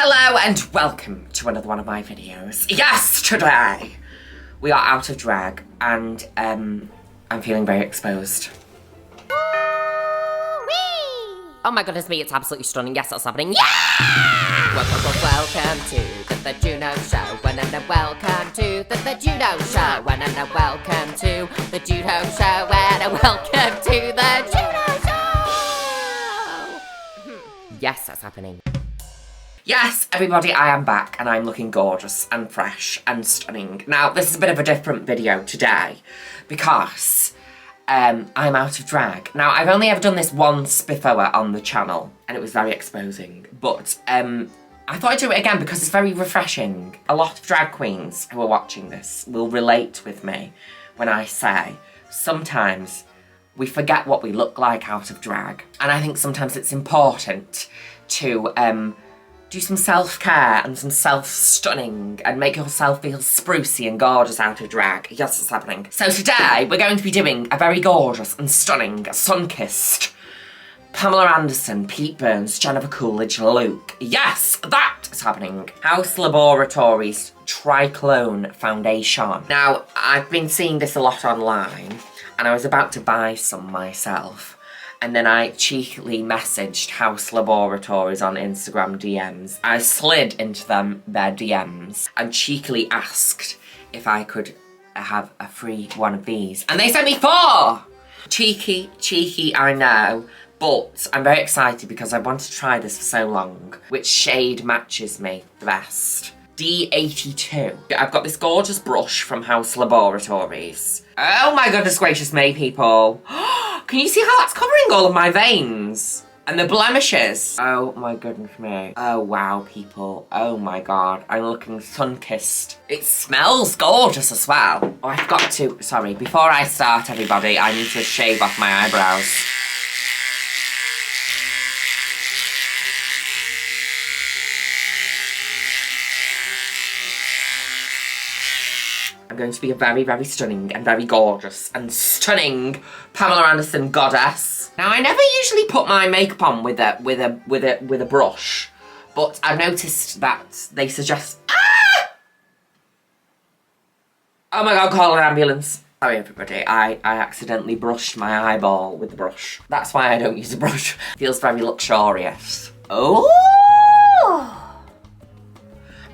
Hello and welcome to another one of my videos. Yes, today we are out of drag and I'm feeling very exposed. Oh my goodness me, it's absolutely stunning. Yes, that's happening. Yeah! Welcome to the Juno Show. And welcome to the Juno Show. And welcome to the Juno Show. And welcome to the Juno Show. Yes, that's happening. Yes, everybody, I am back and I'm looking gorgeous and fresh and stunning. Now, this is a bit of a different video today because I'm out of drag. Now, I've only ever done this once before on the channel and it was very exposing, but I thought I'd do it again because it's very refreshing. A lot of drag queens who are watching this will relate with me when I say sometimes we forget what we look like out of drag. And I think sometimes it's important to do some self-care and some self-stunning and make yourself feel sprucey and gorgeous out of drag. Yes, it's happening. So today, we're going to be doing a very gorgeous and stunning, sun-kissed Pamela Anderson, Pete Burns, Jennifer Coolidge look. Yes, that is happening. Haus Laboratories Triclone Foundation. Now, I've been seeing this a lot online and I was about to buy some myself. And then I cheekily messaged Haus Laboratories on Instagram DMs. I slid into their DMs and cheekily asked if I could have a free one of these. And they sent me 4! Cheeky, I know. But I'm very excited because I wanted to try this for so long. Which shade matches me the best? D82. I've got this gorgeous brush from Haus Laboratories. Oh my goodness gracious me, people. Can you see how that's covering all of my veins? And the blemishes. Oh my goodness me. Oh wow, people. Oh my god. I'm looking sun-kissed. It smells gorgeous as well. Oh, I've got to, sorry, before I start everybody, I need to shave off my eyebrows. I'm going to be a very, very stunning and very gorgeous and stunning Pamela Anderson goddess. Now, I never usually put my makeup on with a brush, but I've noticed that they suggest. Ah! Oh my god! Call an ambulance! Sorry, everybody. I accidentally brushed my eyeball with the brush. That's why I don't use a brush. Feels very luxurious. Oh!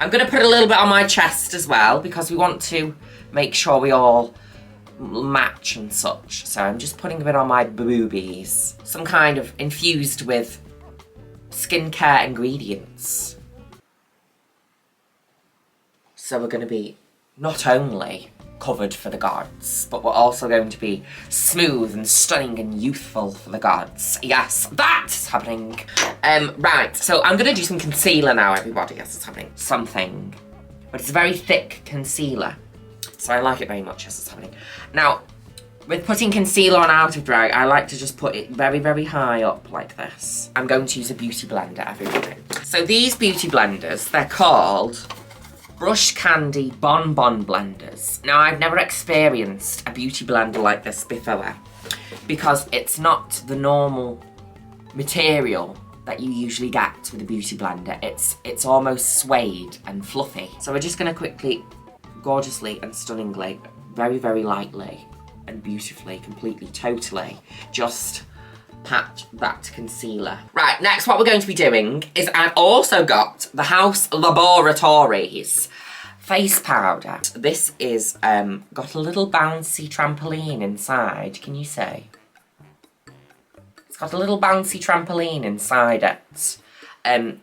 I'm going to put a little bit on my chest as well because we want to make sure we all match and such. So I'm just putting a bit on my boobies. Some kind of infused with skincare ingredients. So we're going to be not only covered for the gods, but we're also going to be smooth and stunning and youthful for the gods. Yes, that's happening. Right, so I'm gonna do some concealer now, everybody. Yes, it's happening. Something. But it's a very thick concealer. So I like it very much. Yes, it's happening. Now, with putting concealer on out of drag, I like to just put it very, very high up like this. I'm going to use a beauty blender, everybody. So these beauty blenders, they're called Brush Candy Bonbon Blenders. Now, I've never experienced a beauty blender like this before because it's not the normal material that you usually get with a beauty blender. It's almost suede and fluffy. So we're just gonna quickly, gorgeously and stunningly, very, very lightly and beautifully, completely, totally, just pat that concealer. Right, next what we're going to be doing is I've also got the Haus Laboratories face powder. This is got a little bouncy trampoline inside, can you see? It's got a little bouncy trampoline inside it,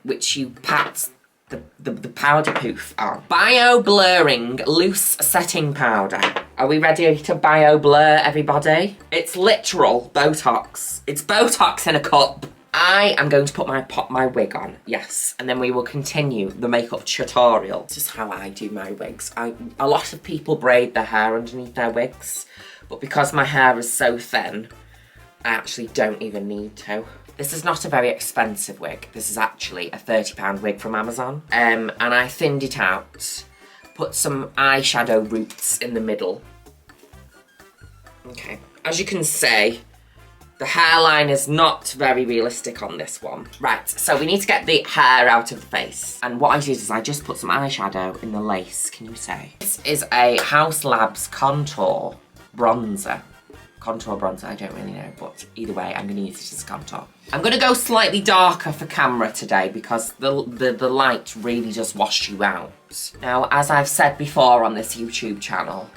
which you pat the powder poof on. Bio blurring loose setting powder. Are we ready to bio blur, everybody? It's literal Botox. It's Botox in a cup. I am going to pop my wig on, yes, and then we will continue the makeup tutorial. This is how I do my wigs. A lot of people braid their hair underneath their wigs, but because my hair is so thin, I actually don't even need to. This is not a very expensive wig. This is actually a £30 wig from Amazon. And I thinned it out, put some eyeshadow roots in the middle. Okay, as you can see, The hairline is not very realistic on this one. Right, so we need to get the hair out of the face. And what I did is I just put some eyeshadow in the lace, can you say? This is a Haus Labs contour bronzer. Contour bronzer, I don't really know, but either way, I'm gonna use it as contour. I'm gonna go slightly darker for camera today because the light really just washed you out. Now, as I've said before on this YouTube channel,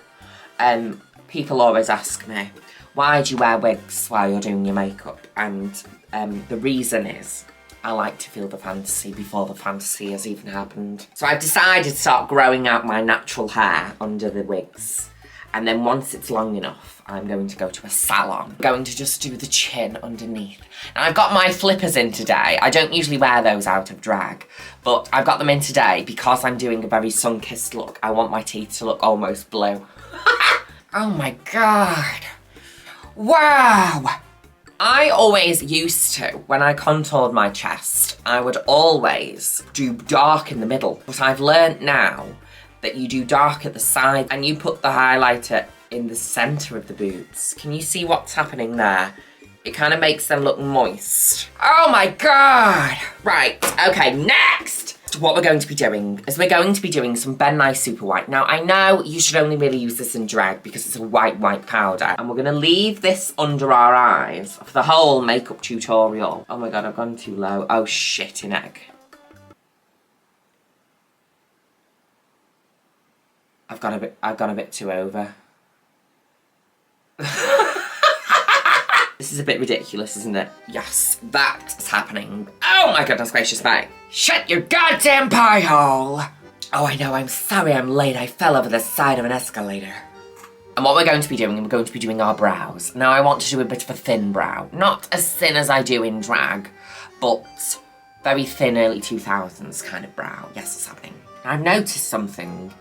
people always ask me, why do you wear wigs while you're doing your makeup? And the reason is, I like to feel the fantasy before the fantasy has even happened. So I've decided to start growing out my natural hair under the wigs. And then once it's long enough, I'm going to go to a salon. I'm going to just do the chin underneath. And I've got my flippers in today. I don't usually wear those out of drag, but I've got them in today because I'm doing a very sun-kissed look. I want my teeth to look almost blue. Oh my God. Wow! I always used to, when I contoured my chest, I would always do dark in the middle. But I've learnt now that you do dark at the side and you put the highlighter in the centre of the boobs. Can you see what's happening there? It kind of makes them look moist. Oh my God! Right, okay, next! What we're going to be doing is we're going to be doing some Ben Nye Super White. Now, I know you should only really use this in drag because it's a white powder. And we're going to leave this under our eyes for the whole makeup tutorial. Oh my God, I've gone too low. Oh shit, in egg. I've gone a bit too over. This is a bit ridiculous, isn't it? Yes, that's happening. Oh my goodness gracious me. Shut your goddamn pie hole! Oh, I know, I'm sorry I'm late. I fell over the side of an escalator. And what we're going to be doing, we're going to be doing our brows. Now, I want to do a bit of a thin brow. Not as thin as I do in drag, but very thin early 2000s kind of brow. Yes, it's happening. Now, I've noticed something.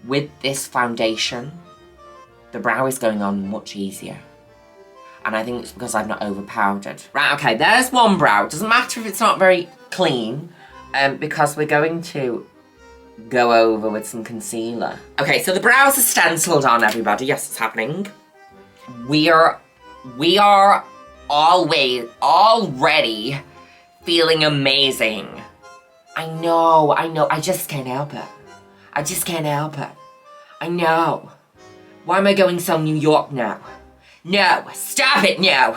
With this foundation, the brow is going on much easier. And I think it's because I've not over-powdered. Right, okay, there's one brow. It doesn't matter if it's not very clean, because we're going to go over with some concealer. Okay, so the brows are stenciled on, everybody. Yes, it's happening. We are already feeling amazing. I know, I just can't help it. I just can't help it. I know. Why am I going so New York now? No, stop it, no.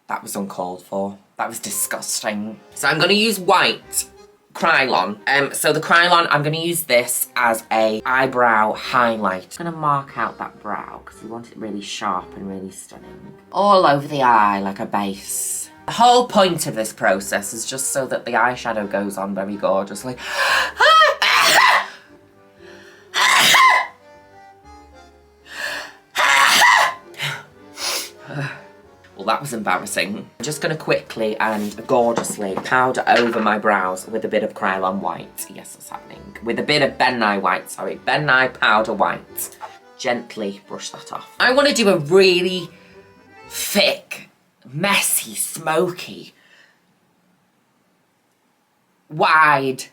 That was uncalled for. That was disgusting. So I'm gonna use white Krylon. So the Krylon, I'm gonna use this as a eyebrow highlight. I'm gonna mark out that brow because we want it really sharp and really stunning. All over the eye like a base. The whole point of this process is just so that the eyeshadow goes on very gorgeously. Well, that was embarrassing. I'm just going to quickly and gorgeously powder over my brows with a bit of Krylon white. Yes, that's happening. With a bit of Ben Nye white, sorry. Ben Nye powder white. Gently brush that off. I want to do a really thick, messy, smoky, wide,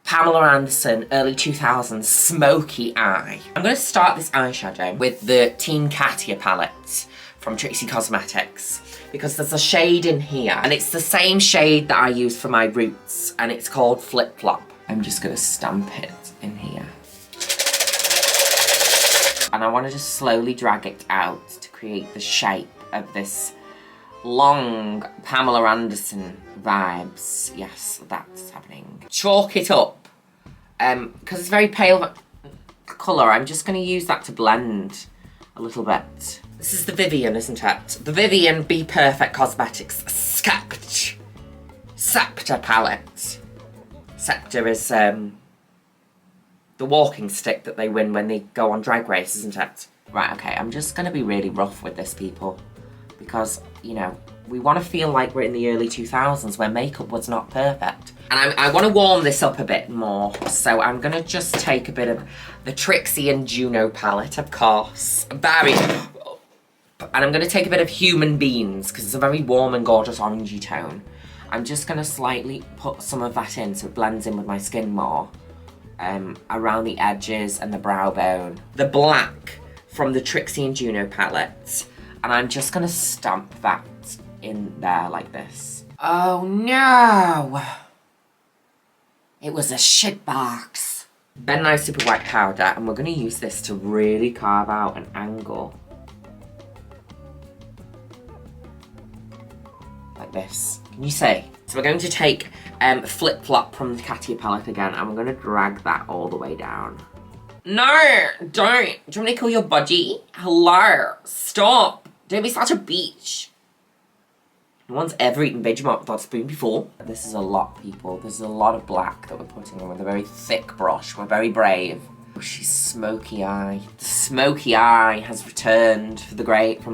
Pamela Anderson, early 2000s, smoky eye. I'm going to start this eyeshadow with the Team Katia palette from Trixie Cosmetics, because there's a shade in here, and it's the same shade that I use for my roots, and it's called Flip Flop. I'm just going to stamp it in here. And I want to just slowly drag it out to create the shape of this long Pamela Anderson vibes. Yes, that's happening. Chalk it up, because it's very pale colour. I'm just going to use that to blend a little bit. This is the Vivian, isn't it? The Vivian Be Perfect Cosmetics Scepter palette. Scepter is the walking stick that they win when they go on Drag Race, isn't it? Right, okay, I'm just going to be really rough with this, people. Because, you know, we want to feel like we're in the early 2000s where makeup was not perfect. And I want to warm this up a bit more. So I'm going to just take a bit of the Trixie and Juno palette, of course. And I'm going to take a bit of Human Beans, because it's a very warm and gorgeous orangey tone. I'm just going to slightly put some of that in so it blends in with my skin more. Around the edges and the brow bone. The black from the Trixie and Juno palette. And I'm just gonna stamp that in there like this. Oh no! It was a shit box. Ben Nye Super White Powder, and we're gonna use this to really carve out an angle. Like this. Can you see? So we're going to take Flip Flop from the Katia palette again, and we're gonna drag that all the way down. No, don't. Do you want me to kill your body? Hello, stop. Don't be such a bitch. No one's ever eaten Vegemite without a spoon before. This is a lot, people. There's a lot of black that we're putting on with a very thick brush. We're very brave. Oh, she's smoky eye. The smoky eye has returned from the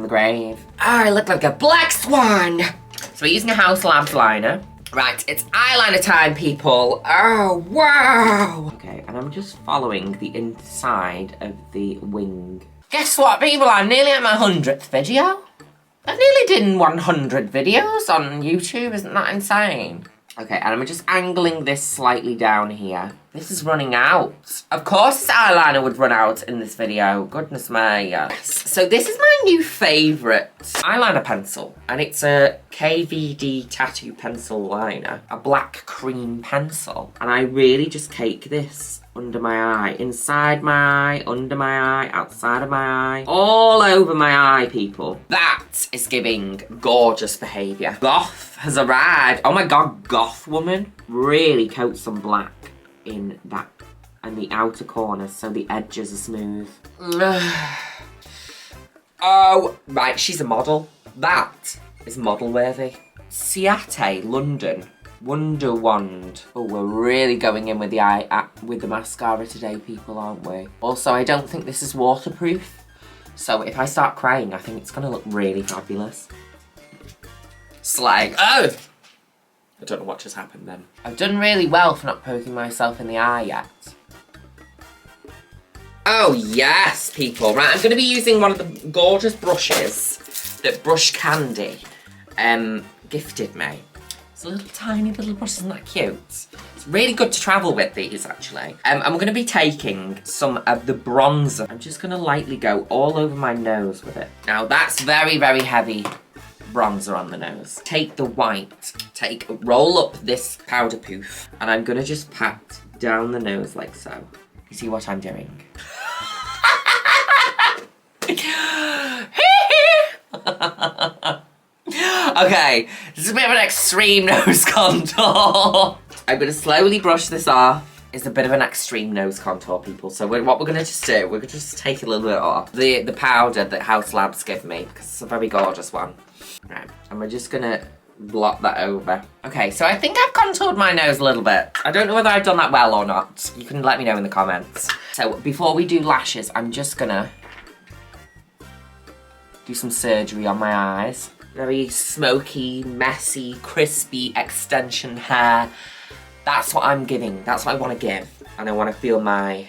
grave. Oh, I look like a black swan. So we're using a Haus Labs liner. Right, it's eyeliner time, people. Oh, wow. Okay, and I'm just following the inside of the wing. Guess what, people? I'm nearly at my 100th video. I've nearly done 100 videos on YouTube. Isn't that insane? Okay, and I'm just angling this slightly down here. This is running out. Of course this eyeliner would run out in this video. Goodness me. Yes. So this is my new favourite eyeliner pencil. And it's a KVD tattoo pencil liner. A black cream pencil. And I really just cake this under my eye. Inside my eye, under my eye, outside of my eye. All over my eye, people. That is giving gorgeous behaviour. Goth has arrived. Oh my god, goth woman. Really coat some black in that and the outer corners so the edges are smooth. Oh, right, she's a model. That is model worthy. Ciate, London. Wonder Wand. Oh, we're really going in with the mascara today, people, aren't we? Also, I don't think this is waterproof. So if I start crying, I think it's gonna look really fabulous. Slag. Oh! I don't know what just happened then. I've done really well for not poking myself in the eye yet. Oh yes, people. Right, I'm going to be using one of the gorgeous brushes that Brush Candy gifted me. It's a little tiny little brush, isn't that cute? It's really good to travel with these, actually. And we're going to be taking some of the bronzer. I'm just going to lightly go all over my nose with it. Now, that's very, very heavy bronzer on the nose. Take the white, roll up this powder poof, and I'm gonna just pat down the nose like so. You see what I'm doing? Okay, this is a bit of an extreme nose contour. I'm gonna slowly brush this off. It's a bit of an extreme nose contour, people. So what we're gonna just do, we're gonna just take a little bit off the powder that Haus Labs give me, because it's a very gorgeous one. Right, and we're just gonna blot that over. Okay, so I think I've contoured my nose a little bit. I don't know whether I've done that well or not. You can let me know in the comments. So before we do lashes, I'm just gonna do some surgery on my eyes. Very smoky, messy, crispy extension hair. That's what I'm giving. That's what I want to give. And I want to feel my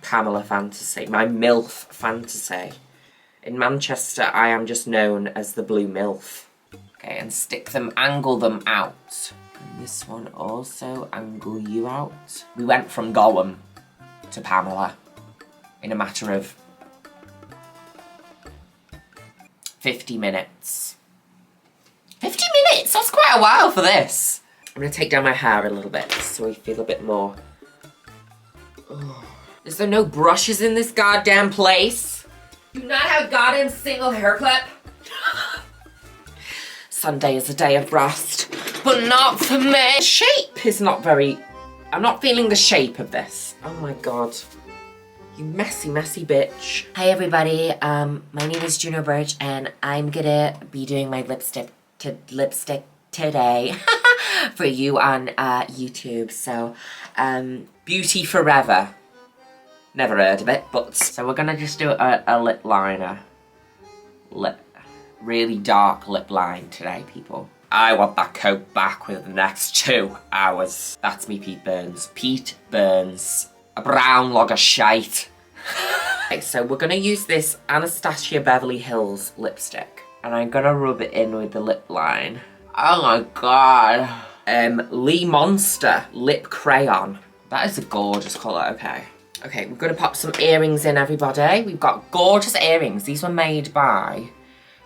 Pamela fantasy, my MILF fantasy. In Manchester, I am just known as the Blue MILF. Okay, and stick them, angle them out. And this one also, angle you out. We went from Gollum to Pamela in a matter of 50 minutes. 50 minutes? That's quite a while for this. I'm gonna take down my hair a little bit so I feel a bit more. Oh. Is there no brushes in this goddamn place? Do not have a goddamn single hair clip. Sunday is a day of rest, but not for me. Shape is not very, I'm not feeling the shape of this. Oh my god. You messy, messy bitch. Hi everybody, my name is Juno Birch and I'm gonna be doing my lipstick today for you on YouTube. So, Beauty Forever. Never heard of it, but so we're gonna just do a lip liner. Really dark lip line today, people. I want that coat back within the next 2 hours. That's me, Pete Burns. Pete Burns. A brown log of shite. Okay, so we're gonna use this Anastasia Beverly Hills lipstick. And I'm gonna rub it in with the lip line. Oh my god. Lee Monster Lip Crayon. That is a gorgeous colour, okay. Okay, we're gonna pop some earrings in, everybody. We've got gorgeous earrings. These were made by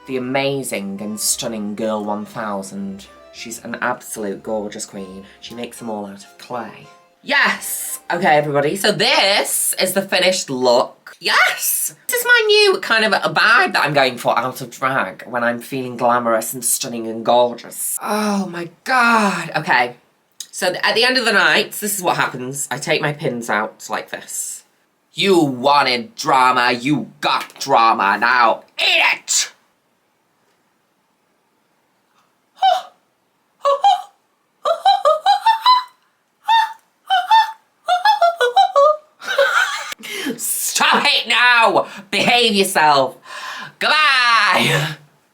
the amazing and stunning Girl 1000. She's an absolute gorgeous queen. She makes them all out of clay. Yes! Okay, everybody, so this is the finished look. Yes! This is my new kind of a vibe that I'm going for out of drag when I'm feeling glamorous and stunning and gorgeous. Oh my God. Okay, so at the end of the night, this is what happens. I take my pins out like this. You wanted drama, you got drama, now eat it! Stop it now! Behave yourself! Goodbye!